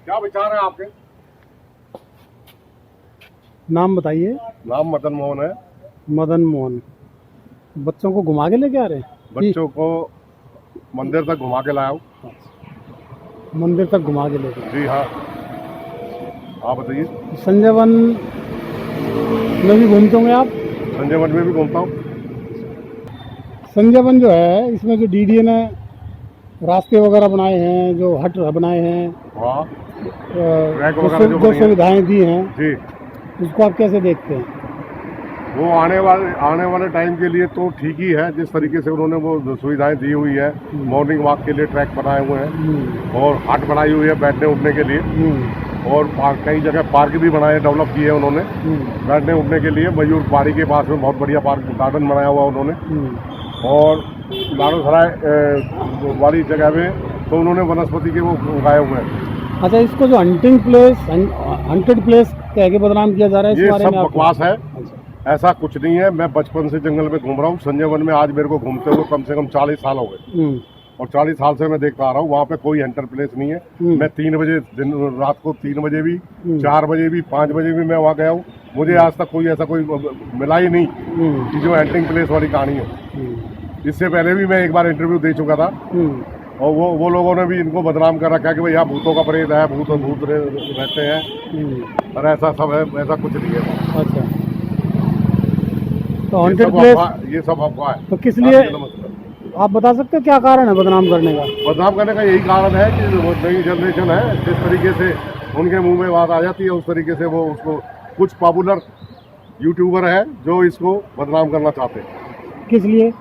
क्या विचार है आपके? नाम बताइए। नाम मदन मोहन है। मदन मोहन। बच्चों को घुमा के लेके आ रहे हैं? बच्चों को मंदिर तक घुमा के लाया हूँ। मंदिर तक घुमा के लेके जी हाँ, आप बताइए। संजय वन में भी घूमते होंगे आप? संजय वन में भी घूमता हूँ। संजय वन जो है, इसमें जो डीडीए ने रास्ते वगैरह बनाए हैं, जो हट बनाए हैं, हाँ, ट्रैक वगैरह जो जो बनी है। सुविधाएं दी हैं, जी, उसको आप कैसे देखते हैं? वो आने वाले टाइम के लिए तो ठीक ही है। जिस तरीके से उन्होंने वो सुविधाएं दी हुई है, मॉर्निंग वॉक के लिए ट्रैक बनाए हुए हैं और हट बनाई हुई है बैठने उठने के लिए, और कई जगह पार्क भी बनाए, डेवलप किए हैं उन्होंने बैठने उठने के लिए। मयूर पहाड़ी के पास में बहुत बढ़िया पार्क गार्डन बनाया हुआ उन्होंने, और लाड़ोसराय वाली जगह में तो उन्होंने वनस्पति के वो उगाए हुए हैं। अच्छा, इसको जो हंटेड प्लेस कह के बदनाम किया जा रहा है, इस ये बारे सब में आप बकवास है। अच्छा। ऐसा कुछ नहीं है। मैं बचपन से जंगल में घूम रहा हूँ। संजय वन में आज मेरे को घूमते हुए कम से कम 40 साल हो गए, और 40 साल से मैं देखता आ रहा हूँ वहाँ पे कोई हंटर प्लेस नहीं है। मैं 3 बजे रात को 3 बजे भी, 4 बजे भी, 5 बजे भी मैं वहाँ गया हूँ। मुझे आज तक कोई ऐसा कोई मिला ही नहीं कि जो हंटिंग प्लेस वाली कहानी हो। इससे पहले भी मैं एक बार इंटरव्यू दे चुका था, और वो लोगों ने भी इनको बदनाम कर रखा है कि भाई यहाँ भूतों का प्रेत है, भूत रहते हैं, और ऐसा सब है। ऐसा कुछ नहीं है। अच्छा, तो हॉन्टेड प्लेस ये सब अफवाह है। तो किस लिए आप बता सकते हो, क्या कारण है बदनाम करने का? बदनाम करने का यही कारण है कि वो नई जनरेशन है, जिस तरीके से उनके मुंह में बात आ जाती है, उस तरीके से वो उसको, कुछ पॉपुलर यूट्यूबर है जो इसको बदनाम करना चाहते हैं। किस लिए?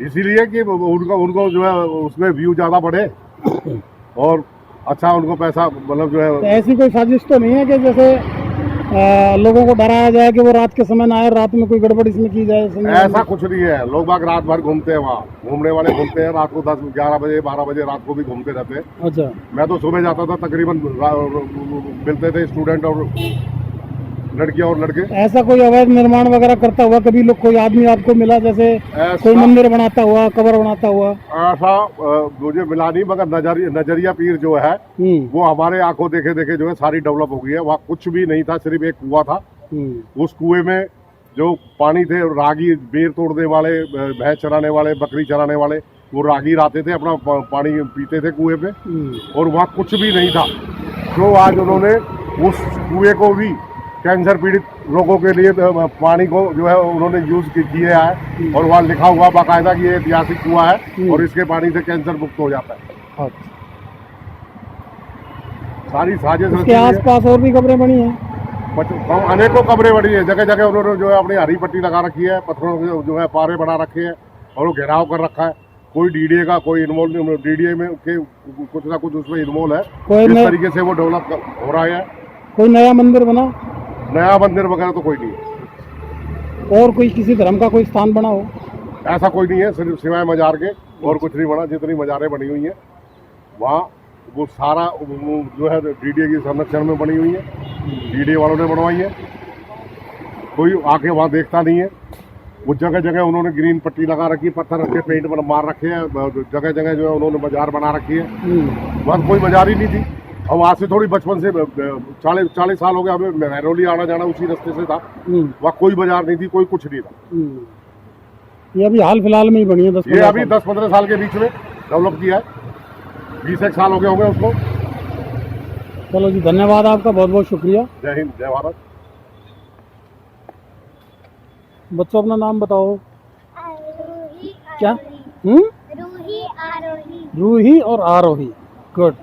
इसीलिए कि उनको जो है उसमें व्यू ज़्यादा बढ़े और अच्छा उनको पैसा, मतलब जो है। तो ऐसी कोई साजिश तो नहीं है कि जैसे लोगों को डराया जाए कि वो रात के समय ना आए, रात में कोई गड़बड़ इसमें की जाए? ऐसा कुछ नहीं है। लोग बाग रात भर घूमते हैं, वहाँ घूमने वाले घूमते हैं। रात को 10, 11 बजे, 12 बजे रात को भी घूमते रहते हैं। अच्छा, मैं तो सुबह जाता था, तकरीबन मिलते थे स्टूडेंट और लड़कियां और लड़के। ऐसा कोई अवैध निर्माण वगैरह करता हुआ कभी कोई आदमी आपको मिला, जैसे कोई मंदिर बनाता हुआ, कब्र बनाता हुआ? ऐसा मुझे मिला नहीं, मगर नजरिया पीर जो है वो हमारे आंखों देखे देखे जो है सारी डेवलप हो गई है। वहाँ कुछ भी नहीं था, सिर्फ एक कुआं था। उस कुएं में जो पानी थे, रागी बेर तोड़ने वाले, भैंस चराने वाले, बकरी चराने वाले, वो रागीर आते थे, अपना पानी पीते थे कुएं पे, और वहाँ कुछ भी नहीं था। तो आज उन्होंने उस कुएं को भी कैंसर पीड़ित लोगों के लिए पानी को जो है उन्होंने यूज किया है, और वहाँ लिखा हुआ बाकायदा कि ये ऐतिहासिक कुआं है और इसके पानी से कैंसर मुक्त हो जाता है। सारी साजिश। इसके आसपास और भी कब्रें बनी हैं? अनेकों कब्रें बनी है। जगह जगह उन्होंने जो है अपनी हरी पट्टी लगा रखी है, पत्थरों के जो है पारे बना रखे हैं, और वो घेराव कर रखा है। कोई डीडीए का कोई इन्वॉल्व नहीं, डीडीए में के कुछ ना कुछ उसमें इन्वॉल्व है। इस तरीके से वो डेवलप हो रहा है। कोई नया मंदिर बना? नया मंदिर वगैरह तो कोई नहीं है। और कोई किसी धर्म का कोई स्थान बना हो? ऐसा कोई नहीं है, सिर्फ सिवाय मजार के और कुछ नहीं बना। जितनी मजारें बनी हुई हैं वहाँ, वो सारा जो है डीडीए की संरक्षण में बनी हुई है, डीडीए वालों ने बनवाई है। कोई आके वहाँ देखता नहीं है। वो जगह जगह उन्होंने ग्रीन पट्टी लगा रखी है, पत्थर रखे, पेंट मार रखे हैं। जगह जगह जो है उन्होंने मजार बना रखी है। वहाँ कोई मजार ही नहीं थी। हम आज से थोड़ी, बचपन से 40 साल हो गए हमें महरौली आना जाना उसी रास्ते से था। वहाँ कोई बाजार नहीं थी, कोई कुछ नहीं था। ये अभी हाल फिलहाल में ही बनी है? ये अभी 10-15 साल के बीच में डेवलप किया है। 20 साल हो गए होंगे उसको। चलो जी, धन्यवाद आपका, बहुत बहुत शुक्रिया। जय हिंद, जय भारत। बच्चों अपना नाम बताओ। रूही क्या? रूही आरोही। रूही और आरोही, गुड।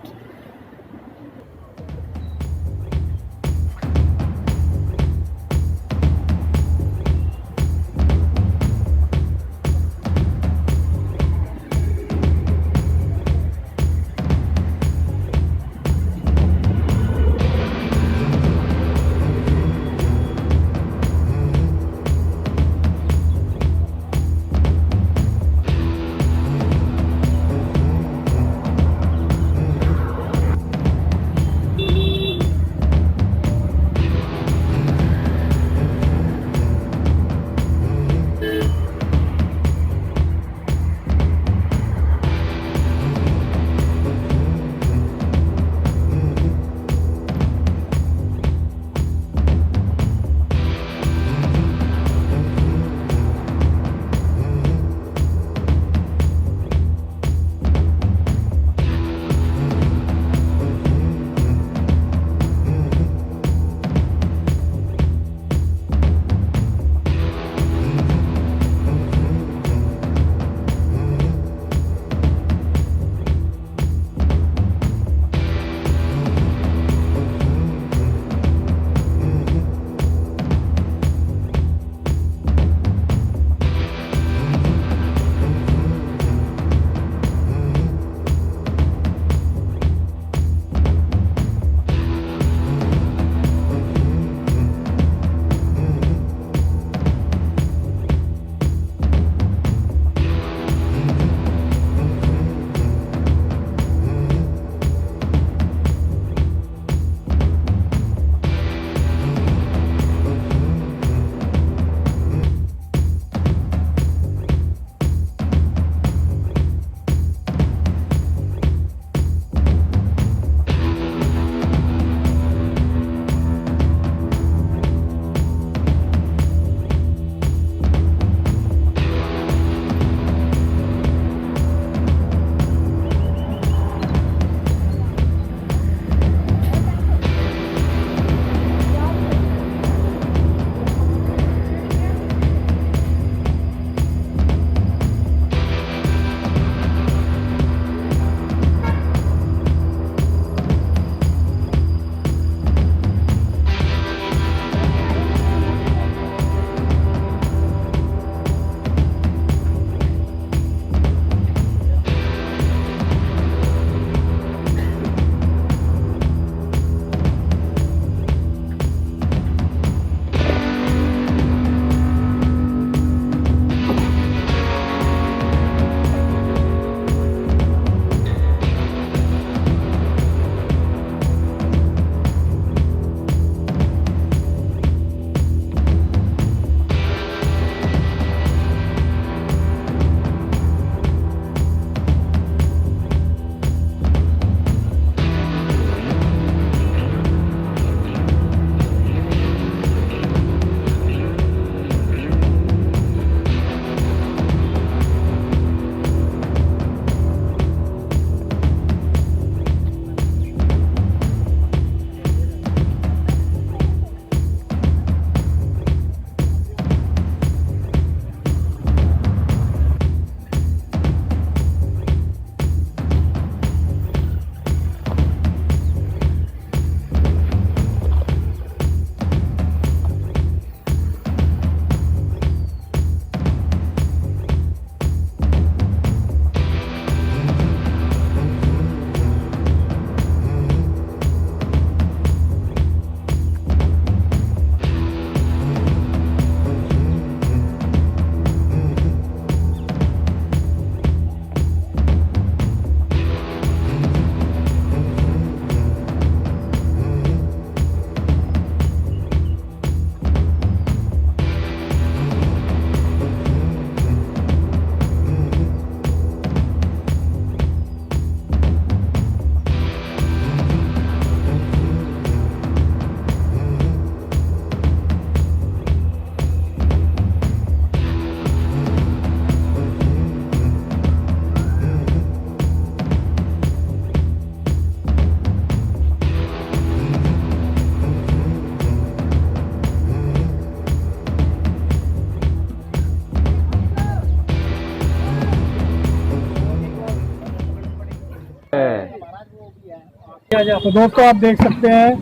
तो दोस्तों आप देख सकते हैं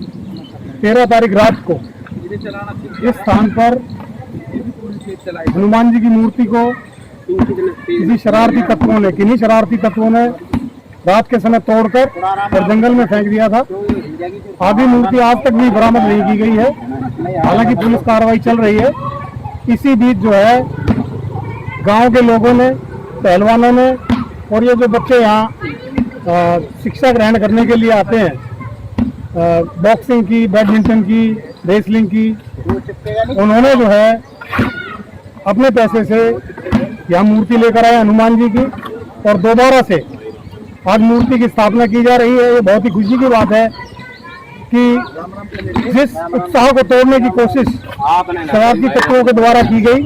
13 तारीख रात को इस स्थान पर हनुमान जी की मूर्ति को किन्हीं शरारती तत्वों ने रात के समय तोड़कर और जंगल में फेंक दिया था। आधी मूर्ति आज तक भी बरामद नहीं की गई है, हालांकि पुलिस कार्रवाई चल रही है। इसी बीच जो है गांव के लोगों ने, पहलवानों ने और ये जो बच्चे यहाँ शिक्षा ग्रहण करने के लिए आते हैं, बॉक्सिंग की, बैडमिंटन की, रेसलिंग की, उन्होंने जो है अपने पैसे से यहाँ मूर्ति लेकर आए हनुमान जी की और दोबारा से आज मूर्ति की स्थापना की जा रही है। ये बहुत ही खुशी की बात है कि जिस उत्साह को तोड़ने की कोशिश शरारती तत्वों के द्वारा की गई,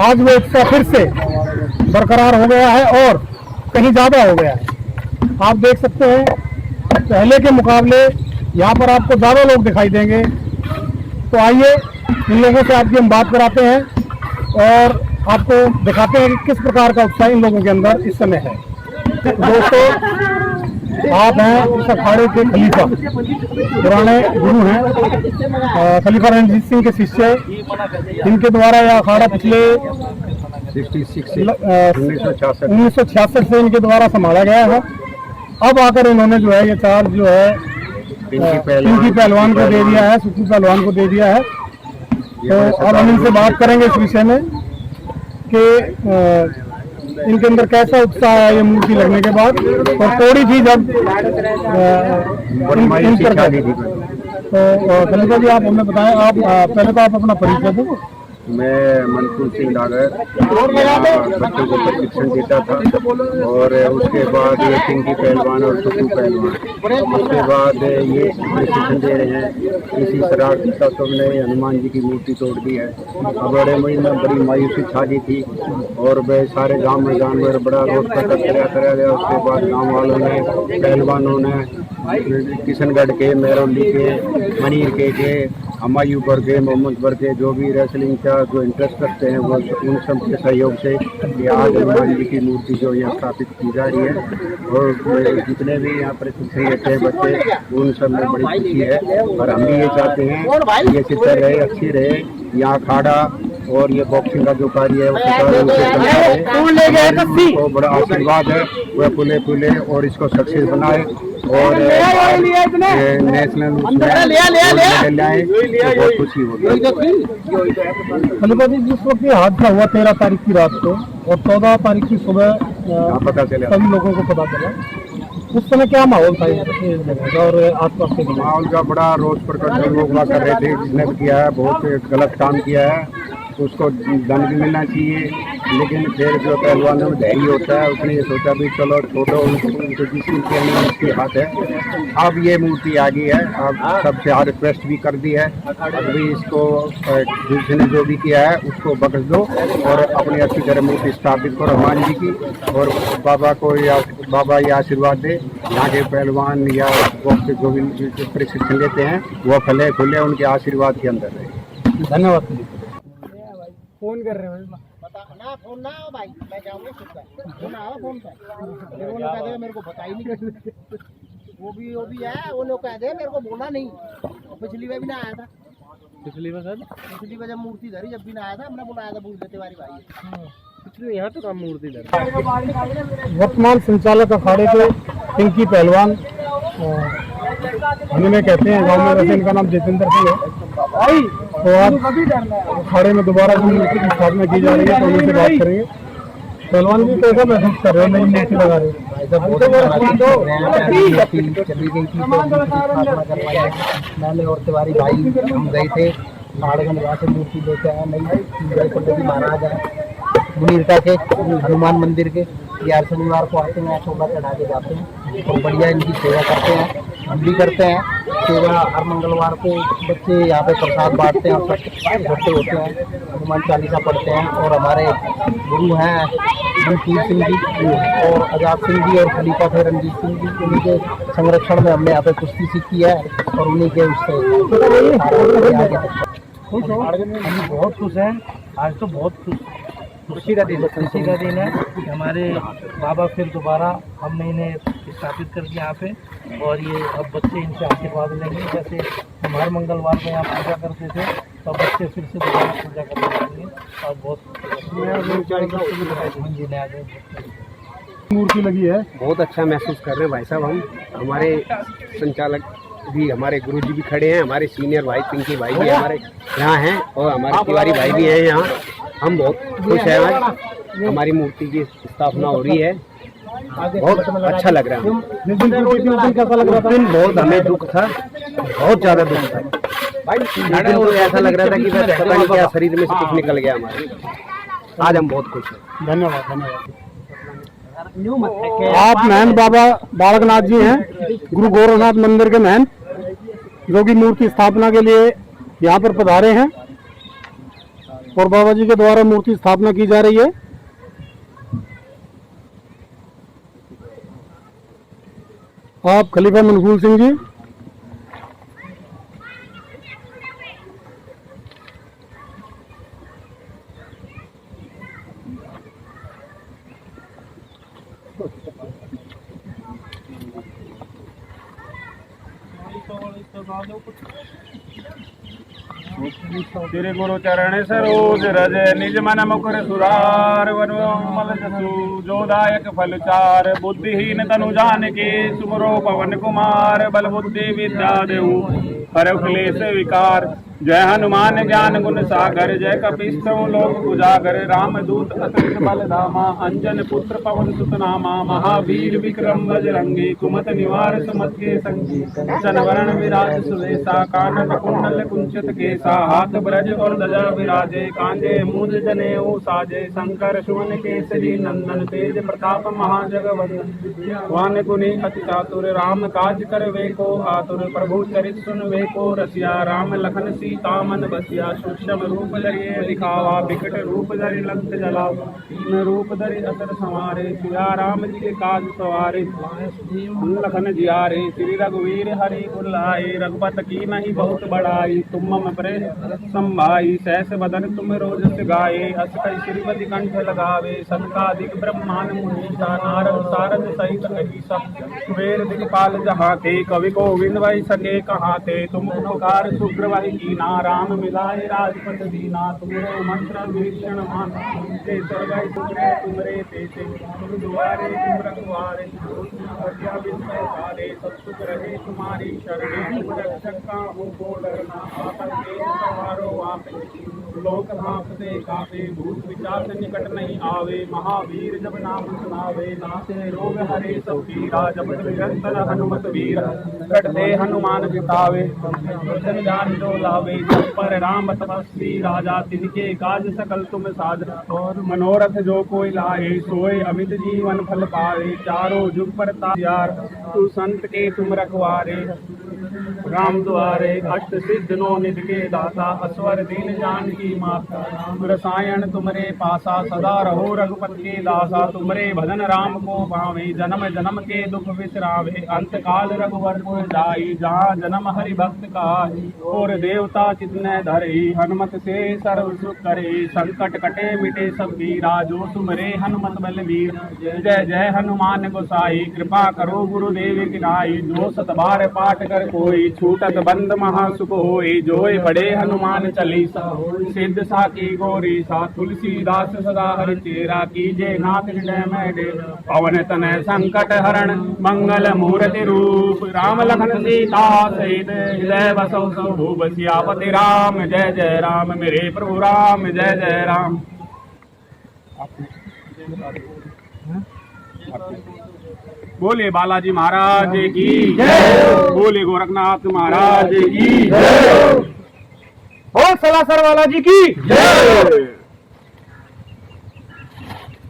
आज वो उत्साह फिर से बरकरार हो गया है और कहीं ज्यादा हो गया है। आप देख सकते हैं पहले के मुकाबले यहाँ पर आपको ज्यादा लोग दिखाई देंगे। तो आइए इन लोगों से आपकी हम बात कराते हैं और आपको दिखाते हैं कि किस प्रकार का उत्साह इन लोगों के अंदर इस समय है। दोस्तों आप हैं इस अखाड़े के खलीफा, पुराने गुरु हैं, खलीफा रणजीत सिंह के शिष्य, इनके द्वारा यह अखाड़ा पिछले 1966 से इनके द्वारा संभाला गया है। अब आकर इन्होंने जो है ये चार्ज जो है पिंकी पहलवान को दे दिया है, सुखू पहलवान को दे दिया है। तो अब हम इनसे बात करेंगे इस विषय में कि इनके अंदर कैसा उत्साह है ये मूर्ति लगने के बाद, और थोड़ी थी जब तो खलीफा जी आप हमें बताएं, आप पहले तो आप अपना परिचय दो। मैं मनसूर सिंह डागर बच्चों को प्रशिक्षण देता था और उसके बाद ये पिंकी पहलवान और सुखू पहलवान, उसके बाद ये प्रशिक्षण दे रहे हैं। इसी शरारती तत्व ने हनुमान जी की मूर्ति तोड़ दी है। अब बड़े महीने में बड़ी मायूसी छा दी थी और वह सारे गांव में जानवर बड़ा रोड प्रकट कराया गया। उसके बाद गाँव वालों ने, पहलवानों ने, किशनगढ़ के, मेहरौली के, मनीर के, हमायूपुर के, मोहम्मदपुर के जो भी रेसलिंग का जो इंटरेस्ट रखते हैं वो उन सब के सहयोग से ये आज हनुमान जी की मूर्ति जो यहाँ स्थापित की जा रही है। और जितने भी यहाँ प्रशिक्षण लेते हैं बच्चे, उन सब में बड़ी खुशी है। और हम भी ये चाहते हैं ये चित्र रहे, अच्छी रहे यहाँ अखाड़ा और ये बॉक्सिंग का जो कार्य है वो तो बड़ा आशीर्वाद है, वह फूले फूले और इसको सक्सेस बनाए और नेशनल लाए, बहुत खुशी होगी। खलीफा जी, जिस वक्त ये हादसा हुआ 13 तारीख की रात को और 14 तारीख की सुबह पता चला, सभी लोगों को पता चला, उस समय क्या माहौल था और आसपास के माहौल का बड़ा रोष प्रकट लोग कर रहे थे। जिसने भी किया है बहुत गलत काम किया है, उसको दंड भी मिलना चाहिए। लेकिन फिर जो पहलवानों में धैर्य होता है उसने ये सोचा भी चलो छोड़ो उनको, जिसकी हाथ है। अब ये मूर्ति आ गई है, अब सबसे हार्ड रिक्वेस्ट भी कर दी है, अभी इसको जिसने जो भी किया है उसको बख्श दो और अपनी अच्छी तरह मूर्ति स्थापित करो हनुमान जी की। और बाबा को या बाबा ये आशीर्वाद दे, यहाँ के पहलवान या जो भी प्रशिक्षण लेते हैं वो फले खुले उनके आशीर्वाद के अंदर रहे। धन्यवाद। फोन कर रहे हो ना, फोन ना आओ भाई, मैं जाऊंगा फोन आओ फोन पे, फिर वो लोग कह दे मेरे को बता ही नहीं। वो भी है, वो लोग कह दे मेरे को बोला नहीं। पिछली बार भी ना आया था, पिछली बार जब मूर्ति धरी जब भी ना आया था, हमने बुलाया था भूल तिवारी भाई। पिछले यहाँ तो काम मूर्ति धरी। वर्तमान संचालक अखाड़े के पिंकी पहलवान हमें कहते हैं, गाँव में वैसे इनका नाम जितेंद्र सिंह है। तो आज अखाड़े में दोबारा जो मूर्ति की स्थापना की जा रही है तो उनसे बात करेंगे। पहलवान जी कैसा महसूस कर रहे हो नई मूर्ति लगा रहे हो? मैंने और तिवारी भाई हम गए थे नाड़गंज, वहाँ से मूर्ति लेके आया। नई महाराज है मुनीरता के हनुमान मंदिर के, यार शनिवार को आते हैं, चोला चढ़ा के जाते हैं और बढ़िया इनकी सेवा करते हैं। हम भी करते हैं सेवा। हर मंगलवार को बच्चे यहाँ पे प्रसाद बांटते हैं और इकट्ठे होते हैं, हनुमान चालीसा पढ़ते हैं। और हमारे गुरु हैं मनसूर सिंह जी और आजाद सिंह जी और खलीफा थे रणजीत सिंह जी, उन्हीं के संरक्षण में हमने यहाँ पे कुश्ती सीखी है और उन्हीं के उससे बहुत खुश हैं। आज तो बहुत खुशी का दिन है कि हमारे बाबा फिर दोबारा हमने इन्हें इस स्थापित कर दिया यहाँ पे, और ये अब बच्चे इनसे आशीर्वाद लेंगे। जैसे हम हर मंगलवार को यहाँ पूजा करते थे, तो बच्चे फिर से दोबारा पूजा करने जाएंगे। और बहुत मूर्ति लगी है, बहुत अच्छा महसूस कर रहे हैं भाई साहब हम। हमारे संचालक भी, हमारे गुरुजी भी खड़े हैं, हमारे सीनियर भाई पिंकी भाई भी हमारे यहाँ हैं, और हमारे तिवारी भाई भी हैं यहाँ। हम बहुत खुश हैं आज हमारी मूर्ति की स्थापना हो रही है, बहुत अच्छा लग रहा है। जिस दिन टूटी थी उस दिन कैसा लग रहा था? उस दिन बहुत हमें दुख था, बहुत ज़्यादा दुख था भाई। उस दिन तो ऐसा लग रहा था कि बस पता नहीं क्या शरीर में से कुछ निकल गया हमारे। आज हम बहुत खुश हैं। धन्यवाद धन्यवाद। आप महंत बाबा बालकनाथ जी हैं, गुरु गोरखनाथ मंदिर के महंत, जो कि मूर्ति स्थापना के लिए यहाँ पर पधारे हैं, और बाबा जी के द्वारा मूर्ति स्थापना की जा रही है। आप खलीफा मंसूर सिंह जी। श्री गुरु चरण सरोज रज निज मन मुकुर सुरार वनमल जसु जोदायक फल चार बुद्धिहीन तनु जान के सुमरो पवन कुमार बल बुद्धि विद्या देहु हरहु क्लेश विकार। जय हनुमान ज्ञान गुण सागर जय कपीसतु लोक उजागर राम दूत अतुलित बल धामा अंजन पुत्र पवन सुत नामा महावीर विक्रम बजरंगी कुमत निवार सुमत के संगी चनवरण विराज सुवेशा कानन कुंडल कुंचित केसा हाथ ब्रज और ध्वजा विराजे कांधे मूंज जनेऊ साजे शंकर सुवन केसरी नंदन तेज प्रताप महाजगवंदन वान गुणी अति चातुर राम काज कर वेको आतुर प्रभु चरित सुन वेको रसिया राम लखन सीता मन बसिया सूक्ष्म रूप धरिए दिखावा विकट रूप धरि लंक जलावा तीन रूप धरि असर संवारे सिया राम जी के काज सवारे लखन जियारे श्री रघुवीर हरि बुलाए रघुपत की नहीं बहुत बड़ाई तुम मम प्रेम संभाई सहस बदन तुम रोजस गाए अस कई श्रीपति कंठ लगावे सनकादिक ब्रह्मांड मुनीसा नारद सारद सहित अहिसा कुबेर दिक्पाल जहाँ थे कवि गोविंद वही सके कहाँ थे तुम उपकार शुक्र वही कीना राम मिलाए राजपथ दीना तुमरे मंत्र भीषण मान ते सर्वै तुमरे तुमरे तेते तुम दुआरे तुम रखवारे अज्ञा विस्मय सारे सत्सुख रहे तुम्हारी शरणे तुम रक्षक काहू को डरना आपन तेज सवारो आप लोक भांपते कापे भूत विचार निकट नहीं आवे महावीर जब नाम सुनावे नासे रोग हरे सब पीरा जब निरंतर हनुमत वीर कटते हनुमान बितावे जान जो लावे पर राम तपस्वी राजा तिनके काज सकल तुम साध और मनोरथ जो कोई लाए सोए अमित जीवन फल पावे चारों जुग पर तार तू संत के तुम रखवारे राम द्वारे अष्ट सिद्ध नो निधि के दाता असवर दीन जान की माता रसायन तुमरे पासा सदा रहो रघुपत के दासा तुमरे भजन राम को पावे जन्म जन्म के दुख विसरावे अंत काल रघुवर को जाई जहाँ जन्म हरि भक्त का और देवता चितने धरे हनुमत से सर्व सुख करे संकट कटे मिटे सब पीरा जो तुमरे हनुमत बलवीर जय जय हनुमान गोसाई कृपा करो गुरुदेव की नाई जो सतबार पाठ कर कोई छूटत बंद महासुख होई जोय बड़े हनुमान चालीसा सिद्ध साकी गौरी सा तुलसीदास सदा हरि चेरा कीजे नाथ हृदय में डेरा पवन तनय संकट हरण मंगल मूर्ति रूप राम लखन सीता सहित हृदय बसौ सब बसियापति राम जय जय राम मेरे प्रभु राम जय जय राम। बोले बालाजी महाराज की जय, बोले गोरखनाथ महाराज की जय, और सलासर बालाजी की जय।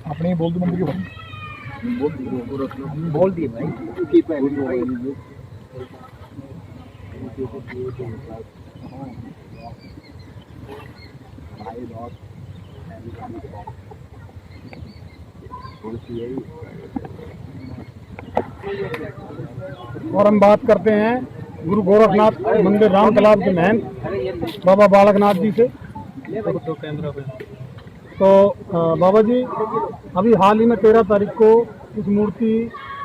अपने बोल दो मंदिर के बोल दिए भाई। और हम बात करते हैं गुरु गोरखनाथ मंदिर राम तालाब के महंत बाबा बालकनाथ जी से। तो बाबा जी अभी हाल ही में 13 तारीख को इस मूर्ति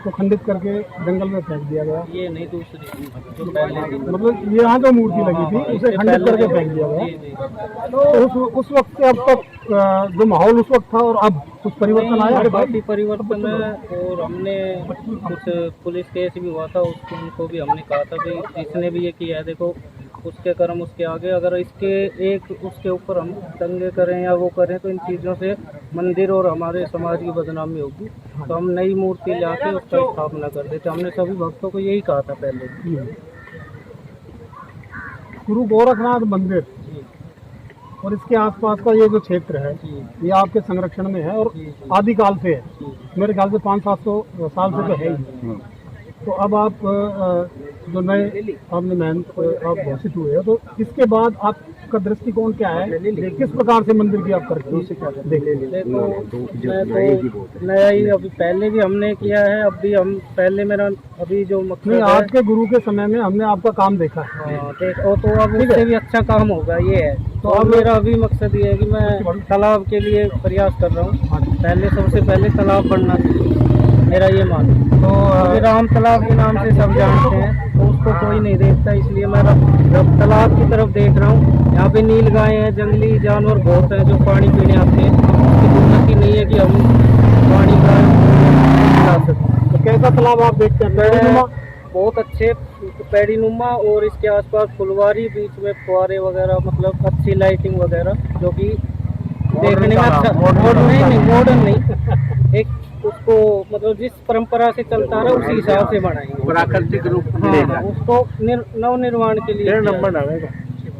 को खंडित करके जंगल में फेंक दिया गया। ये नहीं, दूसरी जो पहले दिन मतलब ये यहाँ जो मूर्ति लगी थी उसे खंडित करके फेंक दिया गया। तो उस वक्त से अब तक जो माहौल उस वक्त था और अब कुछ परिवर्तन आया? काफी परिवर्तन है। और हमने कुछ पुलिस केस भी हुआ था, उनको भी हमने कहा था कि जिसने भी ये किया है देखो उसके कर्म उसके आगे, अगर इसके एक उसके ऊपर हम दंगे करें या वो करें तो इन चीज़ों से मंदिर और हमारे समाज की बदनामी होगी। तो हम नई मूर्ति लाके उसका स्थापना कर देते। हमने सभी भक्तों को यही कहा था पहले। गुरु गोरखनाथ मंदिर और इसके आसपास का ये जो क्षेत्र है ये आपके संरक्षण में है और आदिकाल से है, मेरे ख्याल से 500-700 साल से तो है ही। तो अब आप जो नए आपने मेहनत आप घोषित हुए हो, तो इसके बाद आपका दृष्टिकोण क्या है, किस प्रकार से मंदिर की आप करते हैं? देखो नया ही, अभी पहले भी हमने किया है, अब भी हम पहले मेरा अभी जो मकसद है आज के गुरु के समय में हमने आपका काम देखा है। देखो तो अब इससे भी अच्छा काम होगा ये है। तो अब मेरा अभी मकसद ये है कि मैं तालाब के लिए प्रयास कर रहा हूँ। पहले सबसे पहले तालाब बनना चाहिए, मेरा ये मान। तो राम तालाब के नाम से सब जानते हैं, तो उसको कोई नहीं देखता, इसलिए मैं अब तालाब की तरफ देख रहा हूँ। यहाँ पे नील गाय हैं, जंगली जानवर बहुत हैं जो पानी पीने आते हैं। उसकी उन्नति नहीं है कि हम पानी का ला सकते। तो कैसा तालाब आप देखते हैं? बहुत अच्छे पैड़ी नुमा, और इसके आसपास फुलवारी, बीच में फुहारे वगैरह, मतलब अच्छी लाइटिंग वगैरह जो कि देखने में अच्छा। मॉडर्न नहीं, एक उसको मतलब जिस परंपरा से चलता रहा उसी हिसाब से बनाएंगे, प्राकृतिक रूप। हाँ, उसको नव निर्माण के लिए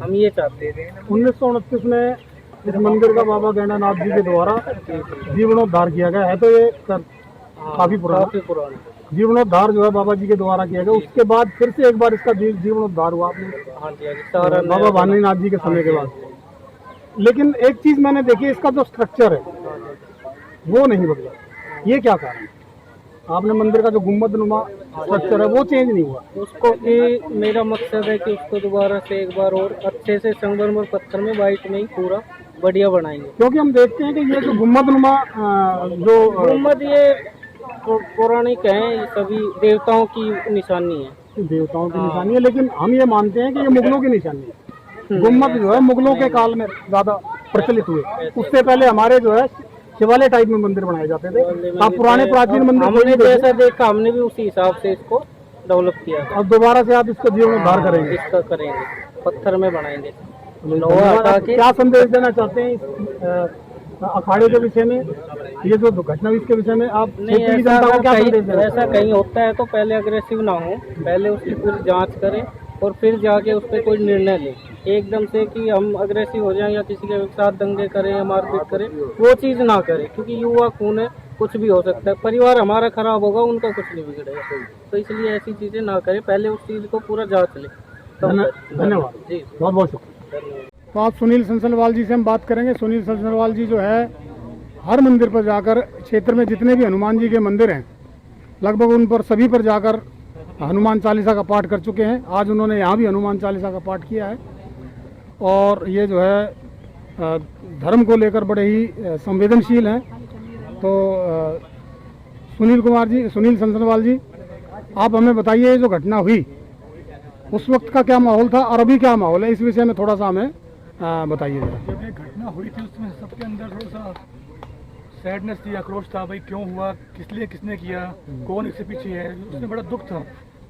हम ये चाहते थे। 1929 में इस मंदिर का बाबा गैंडानाथ जी के द्वारा जीर्णोद्धार किया गया है। तो ये काफी पुराना जीर्णोद्धार जो है बाबा जी के द्वारा किया गया। उसके बाद फिर से एक बार इसका जीर्णोद्धार हुआ आपने बाबा भानीनाथ जी के समय के बाद। लेकिन एक चीज मैंने देखी, इसका जो स्ट्रक्चर है वो नहीं बदला। ये क्या कारण? आपने मंदिर का जो गुम्बद नुमा स्ट्रक्चर है वो चेंज नहीं हुआ। उसको मेरा मकसद है कि उसको दोबारा से एक बार और अच्छे से संगमरमर पत्थर में वाइट में ही पूरा बढ़िया बनाएंगे। क्योंकि हम देखते हैं कि ये जो गुम्बद नुमा जो गुम्बद ये पौराणिक है, ये सभी देवताओं की निशानी है। देवताओं की निशानी है, लेकिन हम ये मानते हैं कि ये मुगलों की निशानी है। गुम्बद जो है मुगलों के काल में ज्यादा प्रचलित हुए, उससे पहले हमारे जो है शिवालय टाइप में मंदिर बनाए जाते थे। आप पुराने प्राचीन मंदिर हमने जैसा देखा हमने भी उसी हिसाब से इसको डेवलप किया। अब दोबारा से आप इसको जीर्णोद्धार करेंगे? इसका करेंगे, पत्थर में बनाएंगे। क्या संदेश देना चाहते हैं इस अखाड़े के विषय में, ये जो घटना इसके विषय में आप नहीं? ऐसा कहीं होता है तो पहले अग्रेसिव ना हो, पहले उसकी पूरी जांच करें और फिर जाके उस पर कोई निर्णय लें। एकदम से कि हम अग्रेसिव हो जाएं या किसी के साथ दंगे करें या मारपीट करें, वो चीज़ ना करें, क्योंकि युवा खून है, कुछ भी हो सकता है। परिवार हमारा खराब होगा, उनका कुछ नहीं बिगड़ेगा। तो इसलिए ऐसी चीज़ें ना करें, पहले उस चीज़ को पूरा जांच लें। धन्यवाद जी, बहुत बहुत शुक्रिया। तो आप सुनील संसलवाल जी से हम बात करेंगे। सुनील संसलवाल जी जो है हर मंदिर पर जाकर, क्षेत्र में जितने भी हनुमान जी के मंदिर हैं लगभग उन पर सभी पर जाकर हनुमान चालीसा का पाठ कर चुके हैं। आज उन्होंने यहाँ भी हनुमान चालीसा का पाठ किया है और ये जो है धर्म को लेकर बड़े ही संवेदनशील हैं। तो सुनील संसलवाल जी, आप हमें बताइए ये जो घटना हुई उस वक्त का क्या माहौल था और अभी क्या माहौल है, इस विषय में थोड़ा सा हमें बताइए। जब ये घटना हुई थी उसमें सबके अंदर थोड़ा सा सैडनेस थी, आक्रोश था, भाई क्यों हुआ, किसने किया, कौन इसके पीछे है, उसमें बड़ा दुख था।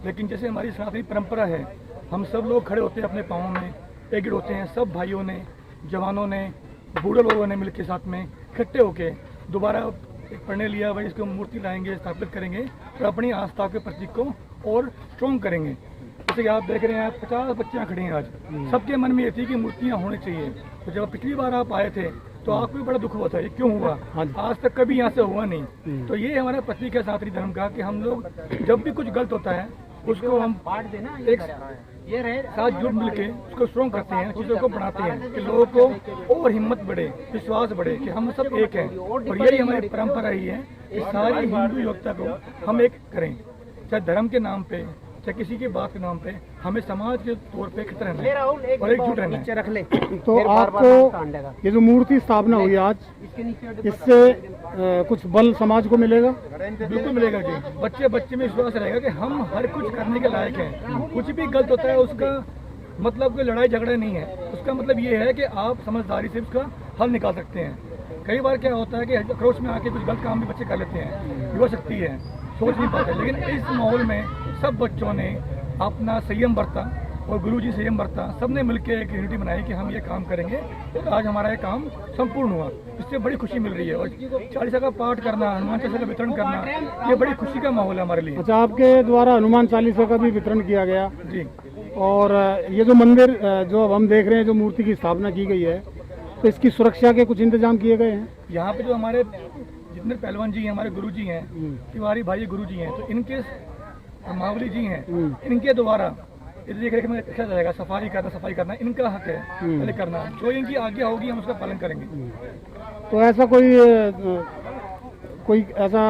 लेकिन जैसे हमारी सनातनी परंपरा है, हम सब लोग खड़े होते हैं अपने पाँव में, एकजुट होते हैं, सब भाइयों ने, जवानों ने, बूढ़े लोगों ने मिलकर साथ में इकट्ठे होके दोबारा पढ़ने लिया, भाई इसको मूर्ति लाएंगे, स्थापित करेंगे और अपनी आस्था के प्रतीक को और स्ट्रॉन्ग करेंगे। जैसे कि आप देख रहे हैं 50 बच्चियाँ खड़ी हैं आज, सबके मन में ये थी कि मूर्तियाँ होनी चाहिए। तो जब पिछली बार आप आए थे तो आपको भी बड़ा दुख हुआ था, ये क्यों हुआ, आज तक कभी यहाँ से हुआ नहीं। तो ये हमारा प्रतीक है सनातनी धर्म का कि हम लोग जब भी कुछ गलत होता है उसको हम एक साथ जुट मिलके उसको स्ट्रॉन्ग करते हैं, चीज़ों को बढ़ाते हैं कि लोगों को और हिम्मत बढ़े, विश्वास बढ़े कि हम सब एक हैं। और यही हमारी परंपरा ही है कि सारी हिंदू युवकता को हम एक करें, चाहे धर्म के नाम पे, चाहे किसी की बात के नाम पे, हमें समाज के तौर पे खतरा रहना है और एकजुट रहना है। रख ले। तो आपको ये जो मूर्ति स्थापना हुई आज, इससे कुछ बल समाज को मिलेगा? बिल्कुल मिलेगा जी। बच्चे बच्चे में विश्वास रहेगा कि हम हर कुछ करने के लायक हैं। कुछ भी गलत होता है उसका मतलब कोई लड़ाई झगड़ा नहीं है, उसका मतलब ये है कि आप समझदारी से उसका हल निकाल सकते हैं। कई बार क्या होता है कि आक्रोश में आके कुछ गलत काम भी बच्चे कर लेते हैं, युवा शक्ति है, सोच नहीं पाते। लेकिन इस माहौल में सब बच्चों ने अपना संयम बरता और गुरुजी संयम बरता, सबने मिलकर एक यूनिटी बनाई कि हम ये काम करेंगे और आज हमारा ये काम संपूर्ण हुआ। इससे बड़ी खुशी मिल रही है और 40 का पाठ करना, हनुमान चालीसा का वितरण करना, ये बड़ी खुशी का माहौल है हमारे लिए। अच्छा, आपके द्वारा हनुमान चालीसा का भी वितरण किया गया जी। और ये जो मंदिर जो अब हम देख रहे हैं, जो मूर्ति की स्थापना की गई है, तो इसकी सुरक्षा के कुछ इंतजाम किए गए हैं? यहाँ पे जो हमारे जितने पहलवान जी हैं, हमारे गुरु जी हैं, तिवारी भाई गुरु जी हैं, तो इनके मावली जी हैं, इनके द्वारा देख रेख में रखा जाएगा। सफाई करना इनका हक है, पहले करना। जो इनकी आज्ञा होगी हम उसका पालन करेंगे। तो ऐसा कोई ऐसा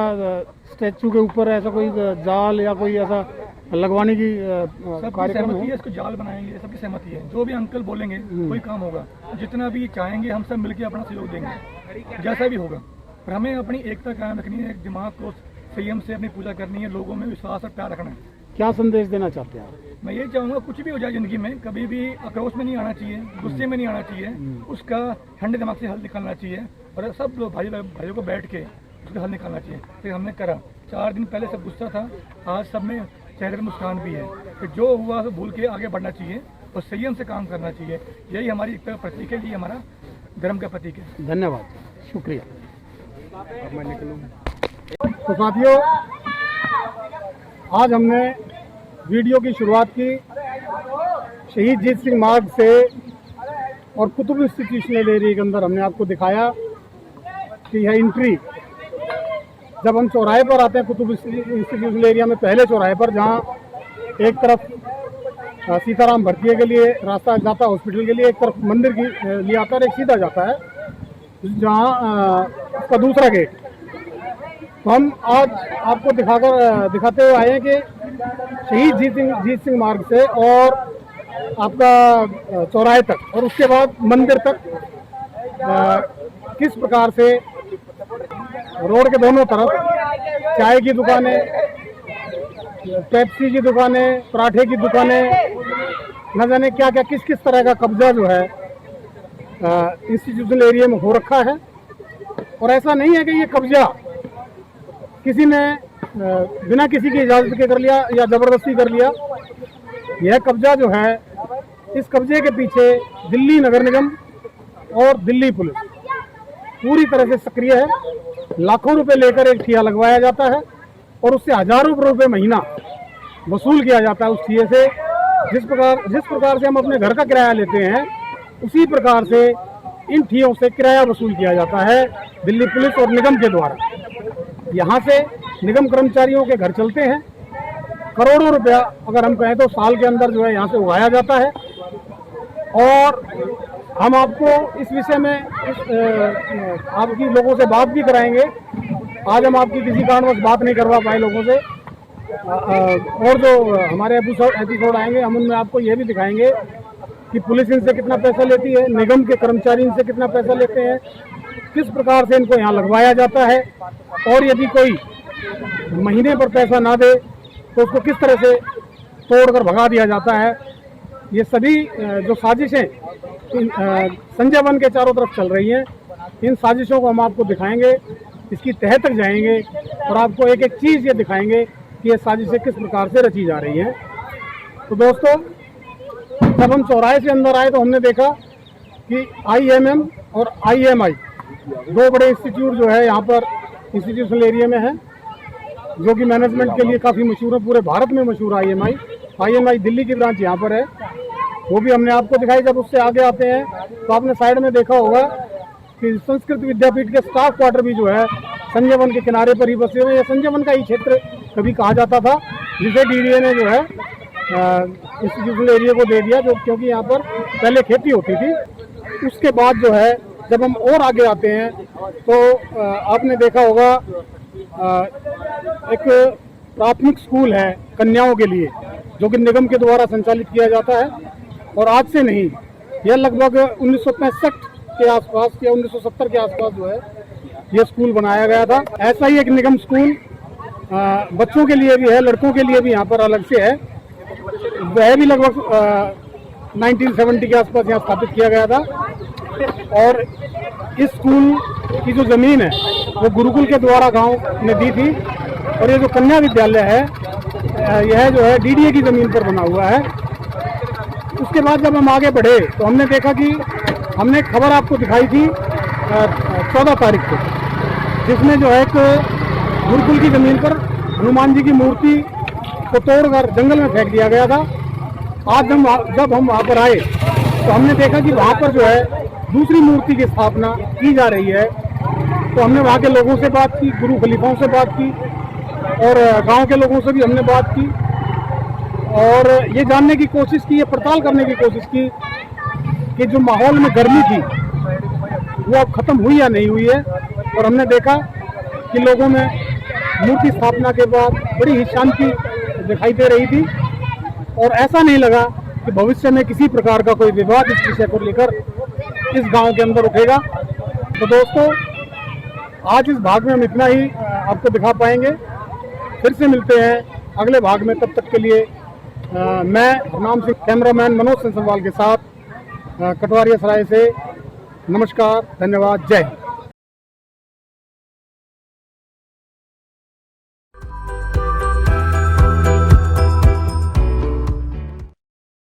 स्टैचू के ऊपर ऐसा कोई जाल या कोई ऐसा लगवाने की कार्यक्रम सहमति है? इसको जाल बनाएंगे, सबकी सहमति है। जो भी अंकल बोलेंगे कोई काम होगा, जितना भी चाहेंगे हम सब मिलकर अपना सहयोग देंगे, जैसा भी होगा। पर हमें अपनी एकता कायम रखनी है, दिमाग को संयम से अपनी पूजा करनी है, लोगों में विश्वास और प्यार रखना है। क्या संदेश देना चाहते हैं आप? मैं ये चाहूँगा कुछ भी हो जाए ज़िंदगी में, कभी भी आक्रोश में नहीं आना चाहिए, गुस्से में नहीं आना चाहिए, उसका ठंडे दिमाग से हल निकालना चाहिए और सब लोग भाइयों को बैठ के उसका हल निकालना चाहिए। फिर हमने करा। 4 दिन पहले सब गुस्सा था, आज सब में चेहरे पर मुस्कान भी है। फिर जो हुआ तो भूल के आगे बढ़ना चाहिए और संयम से काम करना चाहिए। यही हमारी एकता का प्रतीक है, यही हमारा धर्म का प्रतीक है। धन्यवाद, शुक्रिया। तो साथियों, आज हमने वीडियो की शुरुआत की शहीद जीत सिंह मार्ग से और कुतुब इंस्टीट्यूशनल एरिया के अंदर हमने आपको दिखाया कि यह एंट्री जब हम चौराहे पर आते हैं कुतुब इंस्टीट्यूशनल एरिया में, पहले चौराहे पर जहां एक तरफ सीताराम भर्तिये के लिए रास्ता जाता है हॉस्पिटल के लिए, एक तरफ मंदिर के लिए आता है और एक सीधा जाता है जहां उसका दूसरा गेट। तो हम आज आपको दिखाते हुए आए हैं कि शहीद जीत सिंह मार्ग से और आपका चौराहे तक और उसके बाद मंदिर तक किस प्रकार से रोड के दोनों तरफ चाय की दुकानें, पेप्सी की दुकानें, पराठे की दुकानें, न जाने क्या क्या किस किस तरह का कब्जा जो है इंस्टीट्यूशनल एरिया में हो रखा है। और ऐसा नहीं है कि ये कब्जा किसी ने बिना किसी की इजाज़त के कर लिया या ज़बरदस्ती कर लिया। यह कब्जा जो है, इस कब्जे के पीछे दिल्ली नगर निगम और दिल्ली पुलिस पूरी तरह से सक्रिय है। लाखों रुपए लेकर एक ठिया लगवाया जाता है और उससे हजारों रुपए महीना वसूल किया जाता है उस ठिये से। जिस प्रकार से हम अपने घर का किराया लेते हैं, उसी प्रकार से इन ठियों से किराया वसूल किया जाता है दिल्ली पुलिस और निगम के द्वारा। यहाँ से निगम कर्मचारियों के घर चलते हैं। करोड़ों रुपया अगर हम कहें तो साल के अंदर जो है यहाँ से उगाया जाता है। और हम आपको इस विषय में आपकी लोगों से बात भी कराएंगे। आज हम आपकी किसी कारणवश बात नहीं करवा पाए लोगों से, और जो हमारे एपिसोड आएंगे हम उनमें आपको ये भी दिखाएंगे कि पुलिस इनसे कितना पैसा लेती है, निगम के कर्मचारी इनसे कितना पैसा लेते हैं, किस प्रकार से इनको यहाँ लगवाया जाता है, और यदि कोई महीने पर पैसा ना दे तो उसको किस तरह से तोड़कर भगा दिया जाता है। ये सभी जो साजिशें संजय वन के चारों तरफ चल रही हैं, इन साजिशों को हम आपको दिखाएंगे, इसकी तह तक जाएंगे और आपको एक एक चीज़ ये दिखाएंगे कि ये साजिशें किस प्रकार से रची जा रही हैं। तो दोस्तों, जब हम चौराहे से अंदर आए तो हमने देखा कि IMM और IMI दो बड़े इंस्टीट्यूट जो है यहाँ पर इंस्टीट्यूशनल एरिया में है, जो कि मैनेजमेंट के लिए काफ़ी मशहूर है, पूरे भारत में मशहूर है। IMI दिल्ली की ब्रांच यहाँ पर है, वो भी हमने आपको दिखाई। जब उससे आगे आते हैं तो आपने साइड में देखा होगा कि संस्कृत विद्यापीठ के स्टाफ क्वार्टर भी जो है संजय वन के किनारे पर ही बसे हुए। यह संजय वन का ही क्षेत्र कभी कहा जाता था, जिसे DDA ने जो है इंस्टीट्यूशनल एरिया को दे दिया, जो क्योंकि यहाँ पर पहले खेती होती थी। उसके बाद जो है जब हम और आगे आते हैं तो आपने देखा होगा एक प्राथमिक स्कूल है कन्याओं के लिए, जो कि निगम के द्वारा संचालित किया जाता है। और आज से नहीं, यह लगभग 1965 के आसपास या 1970 के आसपास जो है यह स्कूल बनाया गया था। ऐसा ही एक निगम स्कूल बच्चों के लिए भी है, लड़कों के लिए भी यहाँ पर अलग से है। वह भी लगभग 1970 के आसपास यहाँ स्थापित किया गया था। और इस स्कूल की जो ज़मीन है वो गुरुकुल के द्वारा गांव ने दी थी। और ये जो कन्या विद्यालय है यह जो है डीडीए की ज़मीन पर बना हुआ है। उसके बाद जब हम आगे बढ़े तो हमने देखा कि हमने एक खबर आपको दिखाई थी 14 तारीख को, जिसमें जो है एक गुरुकुल की ज़मीन पर हनुमान जी की मूर्ति को तोड़कर जंगल में फेंक दिया गया था। आज जब हम वहाँ पर आए तो हमने देखा कि वहाँ पर जो है दूसरी मूर्ति की स्थापना की जा रही है। तो हमने वहाँ के लोगों से बात की, गुरु खलीफाओं से बात की और गांव के लोगों से भी हमने बात की और ये जानने की कोशिश की, ये पड़ताल करने की कोशिश की कि जो माहौल में गर्मी थी वो अब ख़त्म हुई या नहीं हुई है। और हमने देखा कि लोगों में मूर्ति स्थापना के बाद बड़ी ही शांति दिखाई दे रही थी और ऐसा नहीं लगा कि भविष्य में किसी प्रकार का कोई विवाद इस विषय को लेकर इस गांव के अंदर उठेगा। तो दोस्तों, आज इस भाग में हम इतना ही आपको दिखा पाएंगे। फिर से मिलते हैं अगले भाग में। तब तक के लिए मैं हरनाम सिंह, कैमरामैन मनोज सिंह के साथ कटवारिया सराय से नमस्कार, धन्यवाद, जय हिंद।